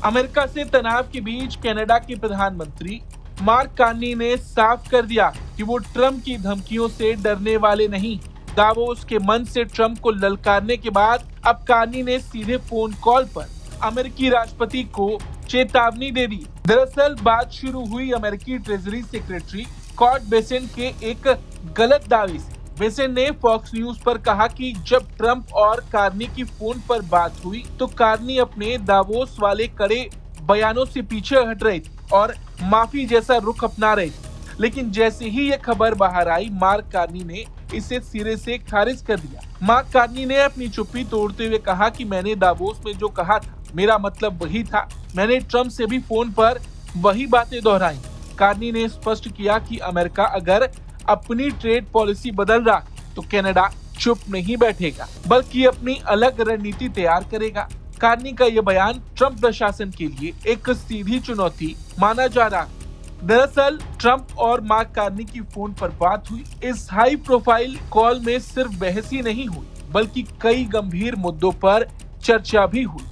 America से तनाव के बीच कनाडा के प्रधानमंत्री मार्क कार्नी ने साफ कर दिया कि वो ट्रंप की धमकियों से डरने वाले नहीं। दावोस के मंच से ट्रंप को ललकारने के बाद अब कार्नी ने सीधे फोन कॉल पर अमेरिकी राष्ट्रपति को चेतावनी दे दी। दरअसल बात शुरू हुई अमेरिकी ट्रेजरी सेक्रेटरी स्कॉट बेसेंट के एक गलत दावे से। बेसेंट ने फॉक्स न्यूज पर कहा कि जब ट्रंप और कार्नी की फोन पर बात हुई तो कार्नी अपने दावोस वाले कड़े बयानों से पीछे हट रहे थे और माफी जैसा रुख अपना रहे थे। लेकिन जैसे ही ये खबर बाहर आई, मार्क कार्नी ने इसे सिरे से खारिज कर दिया। मार्क कार्नी ने अपनी चुप्पी तोड़ते हुए कहा कि मैंने दावोस में जो कहा था मेरा मतलब वही था। मैंने ट्रंप से भी फोन पर वही बातें दोहराई। कार्नी ने स्पष्ट किया कि अमेरिका अगर अपनी ट्रेड पॉलिसी बदल रहा तो कनाडा चुप नहीं बैठेगा बल्कि अपनी अलग रणनीति तैयार करेगा। कार्नी का यह बयान ट्रंप प्रशासन के लिए एक सीधी चुनौती माना जा रहा है। दरअसल ट्रंप और मार्क कार्नी की फोन पर बात हुई। इस हाई प्रोफाइल कॉल में सिर्फ बहस ही नहीं हुई बल्कि कई गंभीर मुद्दों पर चर्चा भी हुई।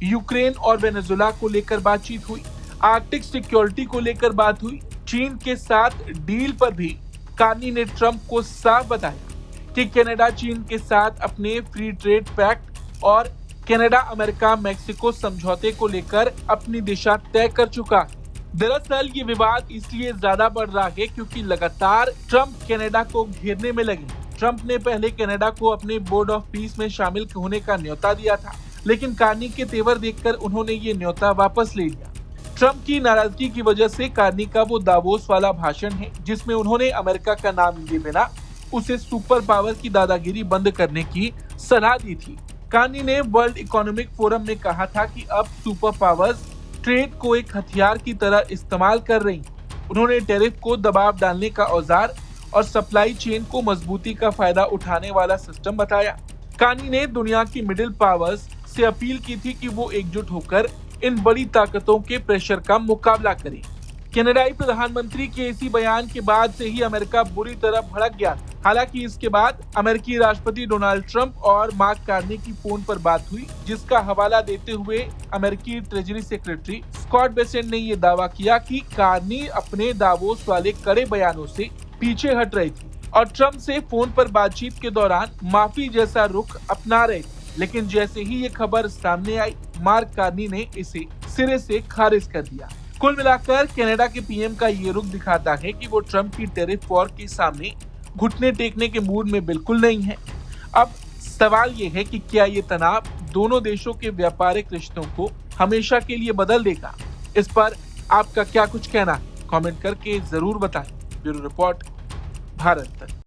यूक्रेन और वेनेजुला को लेकर बातचीत हुई, आर्कटिक सिक्योरिटी को लेकर बात हुई, चीन के साथ डील पर भी कार्नी ने ट्रंप को साफ बताया कि कनाडा चीन के साथ अपने फ्री ट्रेड पैक्ट और कनाडा अमेरिका मैक्सिको समझौते को लेकर अपनी दिशा तय कर चुका है। दरअसल ये विवाद इसलिए ज्यादा बढ़ रहा है क्योंकि लगातार ट्रंप कनाडा को घेरने में लगे। ट्रंप ने पहले कनाडा को अपने बोर्ड ऑफ पीस में शामिल होने का न्योता दिया था, लेकिन कार्नी के तेवर देखकर उन्होंने ये न्योता वापस ले लिया। ट्रंप की नाराजगी की वजह से कार्नी का वो दावोस वाला भाषण है जिसमें उन्होंने अमेरिका का नाम लिए बिना उसे सुपर पावर की दादागिरी बंद करने की सलाह दी थी। कार्नी ने वर्ल्ड इकोनॉमिक फोरम में कहा था कि अब सुपर पावर्स ट्रेड को एक हथियार की तरह इस्तेमाल कर रही हैं। उन्होंने टैरिफ को दबाव डालने का औजार और सप्लाई चेन को मजबूती का फायदा उठाने वाला सिस्टम बताया। कार्नी ने दुनिया की मिडिल पावर्स से अपील की थी कि वो एकजुट होकर इन बड़ी ताकतों के प्रेशर का मुकाबला करें। कनाडाई प्रधानमंत्री के इसी बयान के बाद से ही अमेरिका बुरी तरह भड़क गया था। हालांकि इसके बाद अमेरिकी राष्ट्रपति डोनाल्ड ट्रंप और मार्क कार्नी की फोन पर बात हुई, जिसका हवाला देते हुए अमेरिकी ट्रेजरी सेक्रेटरी स्कॉट बेसेंट ने ये दावा किया कि कार्नी अपने दावोस वाले कड़े बयानों से पीछे हट रही थी और ट्रंप से फोन पर बातचीत के दौरान माफी जैसा रुख अपना रहे थे। लेकिन जैसे ही ये खबर सामने आई, मार्क कार्नी ने इसे सिरे से खारिज कर दिया। कुल मिलाकर कनाडा के पीएम का ये रुख दिखाता है कि वो ट्रंप की टैरिफ वॉर के सामने घुटने टेकने के मूड में बिल्कुल नहीं है। अब सवाल ये है कि क्या ये तनाव दोनों देशों के व्यापारिक रिश्तों को हमेशा के लिए बदल देगा? इस पर आपका क्या कुछ कहना है? कमेंट करके जरूर बताएं। ब्यूरो रिपोर्ट, भारत तक।